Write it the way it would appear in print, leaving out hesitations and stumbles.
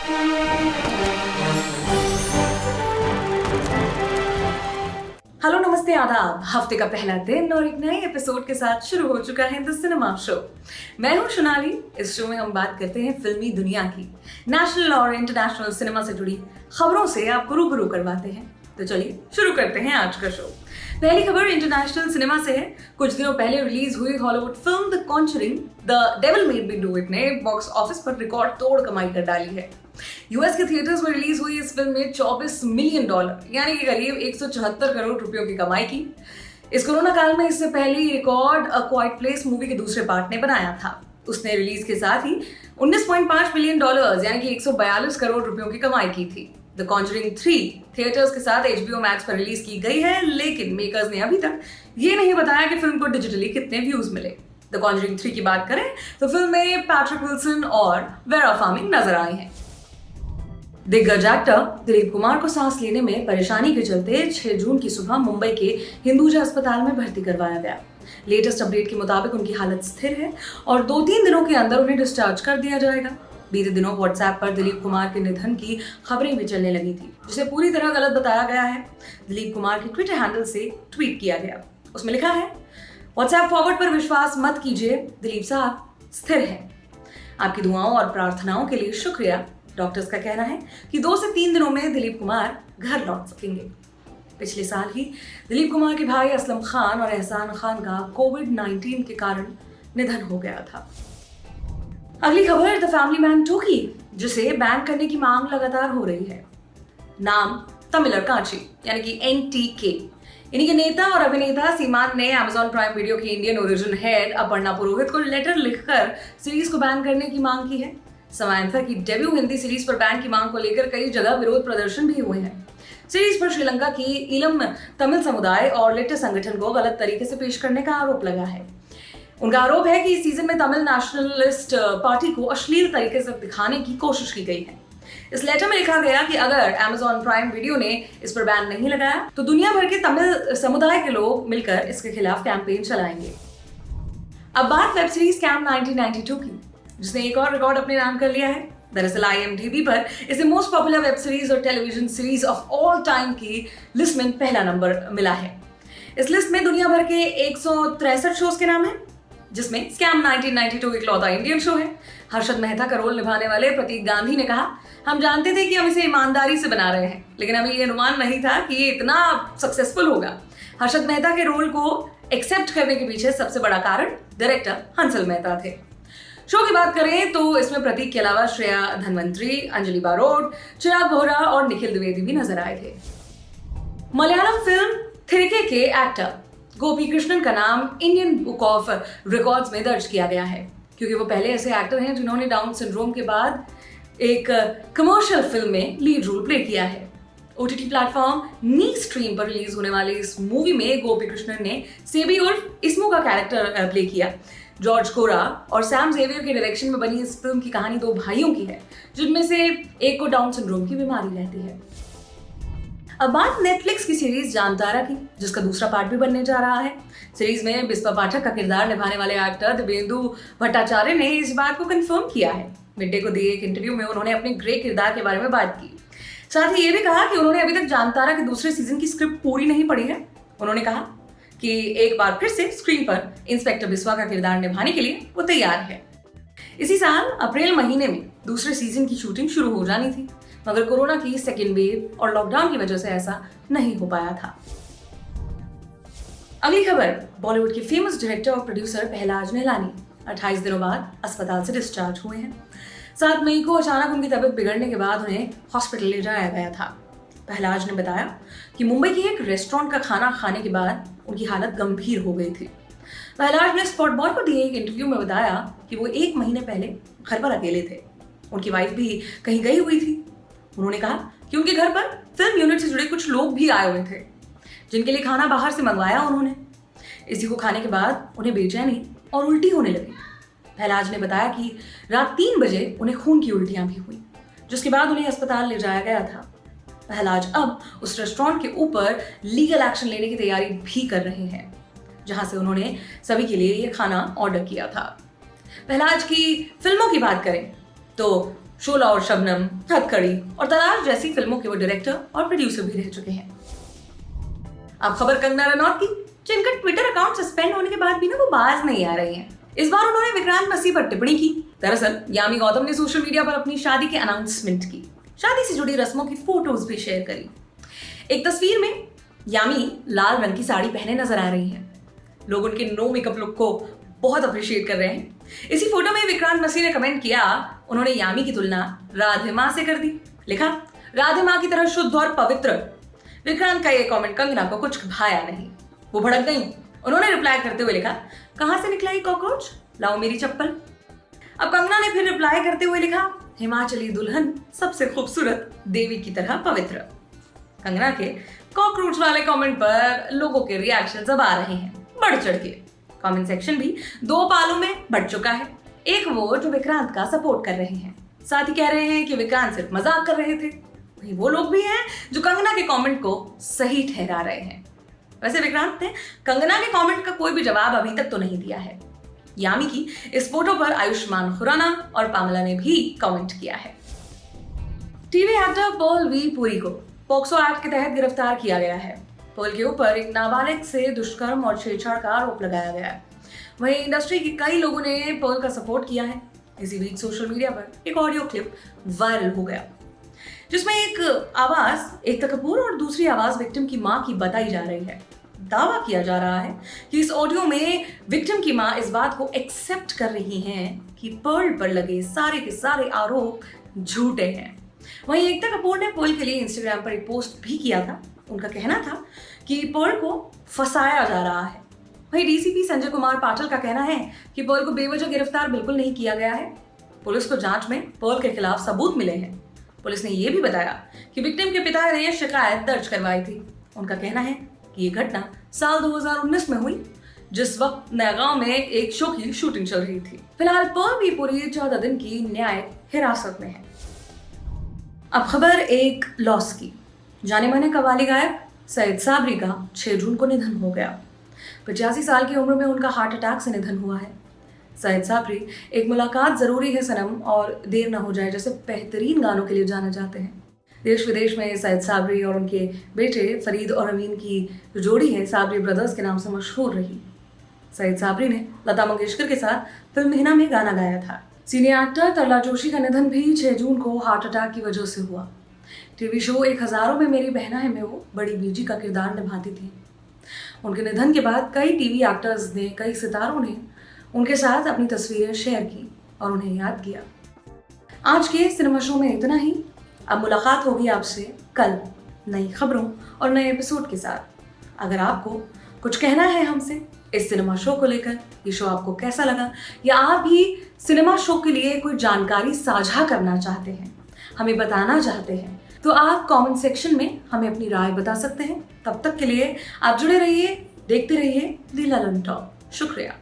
Hello, नमस्ते, आदाब। हफ्ते का पहला दिन और एक नए एपिसोड के साथ शुरू हो चुका है द सिनेमा शो। मैं हूं सोनाली। इस शो में हम बात करते हैं फिल्मी दुनिया की, नेशनल और इंटरनेशनल सिनेमा से जुड़ी खबरों से आपको रूबरू करवाते हैं। तो चलिए शुरू करते हैं आज का शो। पहली खबर इंटरनेशनल सिनेमा से है। कुछ दिनों पहले रिलीज हुई Hollywood film the Conjuring the devil made me do it ने बॉक्स ऑफिस पर रिकॉर्ड तोड़ कमाई कर डाली है। यूएस के थिएटर्स में रिलीज हुई इस फिल्म में $24 मिलियन यानी कि करीब 174 करोड़ रुपयों की कमाई की। इस कोरोना काल में इससे पहले record a quite place movie के दूसरे पार्ट ने बनाया था। उसने रिलीज के साथ ही $19.5 मिलियन यानी कि 142 करोड़ रुपयों की कमाई की थी। द कॉन्जरिंग 3 थिएटर्स के साथ HBO मैक्स पर रिलीज की गई है, लेकिन मेकर्स ने अभी तक ये नहीं बताया कि फिल्म को डिजिटली कितने व्यूज मिले। द कॉन्जरिंग 3 की बात करें तो फिल्म में पैट्रिक विल्सन और वेरा फार्मिंग नजर आए हैं। दिग्गज एक्टर दिलीप कुमार को सांस लेने में परेशानी के चलते 6 जून की सुबह मुंबई के हिंदुजा अस्पताल में भर्ती करवाया गया। लेटेस्ट अपडेट के मुताबिक उनकी हालत स्थिर है और 2-3 दिनों के अंदर उन्हें डिस्चार्ज कर दिया जाएगा। बीते दिनों व्हाट्सएप पर दिलीप कुमार के निधन की खबरें भी चलने लगी थी, जिसे पूरी तरह गलत बताया गया है। दिलीप कुमार के ट्विटर हैंडल से ट्वीट किया गया। उसमें लिखा है, व्हाट्सएप फॉरवर्ड पर विश्वास मत कीजिए, दिलीप साहब स्थिर हैं। आपकी दुआओं और प्रार्थनाओं के लिए शुक्रिया। डॉक्टर्स का कहना है कि 2 से 3 दिनों में दिलीप कुमार घर लौट सकेंगे। पिछले साल ही दिलीप कुमार के भाई असलम खान और एहसान खान का कोविड-19 के कारण निधन हो गया था। अगली खबर द फैमिली मैन 2 की, जिसे बैन करने की मांग लगातार हो रही है। नाम तमिलर कांची यानी कि NTK। इन्हीं के नेता और अभिनेता सीमांत ने Amazon प्राइम वीडियो की इंडियन ओरिजिन हेड अपर्णा पुरोहित को लेटर लिखकर सीरीज को बैन करने की मांग की है। समांथा की डेब्यू हिंदी सीरीज पर बैन की मांग को लेकर कई जगह विरोध प्रदर्शन भी हुए हैं। सीरीज पर श्रीलंका की इलम तमिल समुदाय और लिट्टे संगठन को गलत तरीके से पेश करने का आरोप लगा है। उनका आरोप है कि इस सीजन में तमिल नेशनलिस्ट पार्टी को अश्लील तरीके से दिखाने की कोशिश की गई है। इस लेटर में लिखा गया कि अगर Amazon प्राइम वीडियो ने इस पर बैन नहीं लगाया तो दुनिया भर के तमिल समुदाय के लोग मिलकर इसके खिलाफ कैंपेन चलाएंगे। अब बात वेब सीरीज कैंप 1992 की, जिसने एक और रिकॉर्ड अपने नाम कर लिया है। दरअसल IMDb पर इसे मोस्ट पॉपुलर वेब सीरीज और television series of all time की लिस्ट में पहला नंबर मिला है। इस लिस्ट में दुनिया भर के 163 शोज के नाम हैं, जिसमें स्कैम 1992 इकलौता इंडियन शो है। हर्षद मेहता का रोल निभाने वाले प्रतीक गांधी ने कहा, हम जानते थे कि हम इसे ईमानदारी से बना रहे हैं, लेकिन हमें ये अनुमान नहीं था कि ये इतना सक्सेसफुल होगा। हर्षद मेहता के रोल को एक्सेप्ट करने के पीछे सबसे बड़ा कारण डायरेक्टर हंसल मेहता थे। शो की बात करें तो इसमें प्रतीक के अलावा श्रेया धनवंतरी, अंजलि बारोट, चिराग बोहरा और निखिल द्विवेदी भी नजर आए थे। मलयालम फिल्म थिरके के एक्टर गोपी कृष्णन का नाम इंडियन बुक ऑफ रिकॉर्ड्स में दर्ज किया गया है, क्योंकि वो पहले ऐसे एक्टर हैं जिन्होंने डाउन सिंड्रोम के बाद एक कमर्शियल फिल्म में लीड रोल प्ले किया है। OTT प्लेटफॉर्म नी स्ट्रीम पर रिलीज होने वाली इस मूवी में गोपी कृष्णन ने सेबी उर्फ इस्मू का कैरेक्टर प्ले किया। जॉर्ज कोरा और सैम जेवियर के डायरेक्शन में बनी इस फिल्म की कहानी 2 भाइयों की है, जिनमें से एक को डाउन सिंड्रोम की बीमारी रहती है। अब बात नेटफ्लिक्स की सीरीज जामतारा की, जिसका दूसरा पार्ट भी बनने जा रहा है। सीरीज में बिस्वा पाठक का किरदार निभाने वाले एक्टर दिव्येंदु भट्टाचार्य ने इस बात को कंफर्म किया है। मिड डे को दिए एक इंटरव्यू में उन्होंने अपने ग्रे किरदार के बारे में बात की। साथ ही ये भी कहा कि उन्होंने अभी तक जामतारा के दूसरे सीजन की स्क्रिप्ट पूरी नहीं पढ़ी है। उन्होंने कहा कि एक बार फिर से स्क्रीन पर इंस्पेक्टर बिस्वा का किरदार निभाने के लिए वो तैयार है। इसी साल अप्रैल महीने में दूसरे सीजन की शूटिंग शुरू हो जानी थी, मगर कोरोना की सेकेंड वेव और लॉकडाउन की वजह से ऐसा नहीं हो पाया था। अगली खबर बॉलीवुड के फेमस डायरेक्टर और प्रोड्यूसर पहलाज निहलानी 28 दिनों बाद अस्पताल से डिस्चार्ज हुए हैं। 7 मई को अचानक उनकी तबीयत बिगड़ने के बाद उन्हें हॉस्पिटल ले जाया गया था। पहलाज ने बताया कि मुंबई की एक रेस्टोरेंट का खाना खाने के बाद उनकी हालत गंभीर हो गई थी। पहलाज ने स्पॉट बॉय को दिए एक इंटरव्यू में बताया कि वो 1 महीने पहले घर पर अकेले थे। उनकी वाइफ भी कहीं गई हुई थी। उन्होंने कहा कि उनके घर पर फिल्म यूनिट से जुड़े कुछ लोग भी आए हुए थे, जिनके लिए खाना बाहर से मंगवाया उन्होंने। इसी को खाने के बाद उन्हें बेचैनी और उल्टी होने लगी। पहलाज ने बताया कि रात 3 बजे उन्हें खून की उल्टियां भी हुई, जिसके बाद उन्हें अस्पताल ले जाया गया था। पहलाज अब उस रेस्टोरेंट के ऊपर लीगल एक्शन लेने की तैयारी भी कर रहे हैं, जहां से उन्होंने सभी के लिए ये खाना ऑर्डर किया था। पहलाज की फिल्मों की बात करें तो शोला और शबनम, हथकड़ी और तलाश जैसी फिल्मों के वो डायरेक्टर और प्रोड्यूसर भी रह चुके हैं। अब खबर कंगना रनौत की, जिनका ट्विटर अकाउंट सस्पेंड होने के बाद भी ना वो बाज नहीं आ रही हैं। इस बार उन्होंने विक्रांत मसीह पर टिप्पणी की। दरअसल यामी गौतम ने सोशल मीडिया पर अपनी शादी के अनाउंसमेंट की, शादी से जुड़ी रस्मों की फोटोज भी शेयर करी। एक तस्वीर में यामी लाल रंग की साड़ी पहने नजर आ रही हैं। लोग उनके नो मेकअप लुक को बहुत अप्रिशिएट कर रहे हैं। इसी फोटो में विक्रांत मसीह ने कमेंट किया, उन्होंने यामी की तुलना राधे माँ से कर दी। लिखा, राधे माँ की तरह शुद्ध और पवित्र। विक्रांत का ये कमेंट कंगना को कुछ भाया नहीं, वो भड़क गई। उन्होंने रिप्लाई करते हुए लिखा, कहां से निकला ये कॉकरोच, लाओ मेरी चप्पल। अब कंगना ने फिर रिप्लाई करते हुए लिखा, हिमाचली दुल्हन सबसे खूबसूरत, देवी की तरह पवित्र। कंगना के कॉकरोच वाले कमेंट पर लोगों के रिएक्शंस अब आ रहे हैं बढ़ चढ़ के। कमेंट सेक्शन भी दो पालों में बढ़ चुका है। एक वो जो विक्रांत का सपोर्ट कर रहे हैं, साथ ही कह रहे हैं कि विक्रांत सिर्फ मजाक कर रहे थे। वहीं वो लोग भी हैं जो कंगना के कमेंट को सही ठहरा रहे हैं। वैसे विक्रांत ने कंगना के कमेंट का कोई भी जवाब अभी तक तो नहीं दिया है। यामी की इस फोटो पर आयुष्मान खुराना और पामला ने भी कमेंट किया है। TV actor Paul V Puri को पॉक्सो एक्ट के तहत गिरफ्तार किया गया है। पॉल के ऊपर एक नाबालिग से दुष्कर्म और छेड़छाड़ का आरोप लगाया गया है। वहीं इंडस्ट्री के कई लोगों ने पॉल का सपोर्ट किया है। इसी बीच सोशल मीडिया पर एक ऑडियो क्लिप वायरल हो गया, जिसमें एक आवाज एकता कपूर और दूसरी आवाज विक्टिम की मां की बताई जा रही है। दावा किया जा रहा है कि इस ऑडियो में विक्टिम की मां इस बात को एक्सेप्ट कर रही हैं कि पर्ल पर लगे सारे के सारे आरोप झूठे हैं। वहीं एकता कपूर ने पर्ल के लिए इंस्टाग्राम पर एक पोस्ट भी किया था। उनका कहना था कि पर्ल को फंसाया जा रहा है। वहीं डीसीपी संजय कुमार पाटिल का कहना है कि पर्ल को बेवजह गिरफ्तार बिल्कुल नहीं किया गया है। पुलिस को जांच में पर्ल के खिलाफ सबूत मिले हैं। पुलिस ने यह भी बताया कि विक्टिम के पिता ने शिकायत दर्ज करवाई थी। उनका कहना है कि ये घटना साल 2019 में हुई, जिस वक्त नयागांव में एक शो की शूटिंग चल रही थी। फिलहाल पर्ल भी पूरी 14 दिन की न्याय हिरासत में है। अब खबर एक लॉस की। जाने माने कव्वाली गायक सईद साबरी का 6 जून को निधन हो गया। 85 साल की उम्र में उनका हार्ट अटैक से निधन हुआ है। सईद साबरी एक मुलाकात जरूरी है सनम और देर न हो जाए जैसे बेहतरीन गानों के लिए जाने जाते हैं। देश विदेश में सईद साबरी और उनके बेटे फरीद और अमीन की जोड़ी है साबरी ब्रदर्स के नाम से मशहूर रही। सईद साबरी ने लता मंगेशकर के साथ फिल्म हिना में गाना गाया था। सीनियर एक्टर तरला जोशी का निधन भी 6 जून को हार्ट अटैक की वजह से हुआ। टीवी शो एक हजारों में मेरी बहना है में वो बड़ी बीजी का किरदार निभाती थी। उनके निधन के बाद कई टीवी एक्टर्स ने, कई सितारों ने उनके साथ अपनी तस्वीरें शेयर की और उन्हें याद किया। आज के सिनेमा शो में इतना ही। अब मुलाकात होगी आपसे कल नई खबरों और नए एपिसोड के साथ। अगर आपको कुछ कहना है हमसे इस सिनेमा शो को लेकर, ये शो आपको कैसा लगा, या आप भी सिनेमा शो के लिए कोई जानकारी साझा करना चाहते हैं, हमें बताना चाहते हैं, तो आप कमेंट सेक्शन में हमें अपनी राय बता सकते हैं। तब तक के लिए आप जुड़े रहिए, देखते रहिए लीला लॉलीपॉप। शुक्रिया।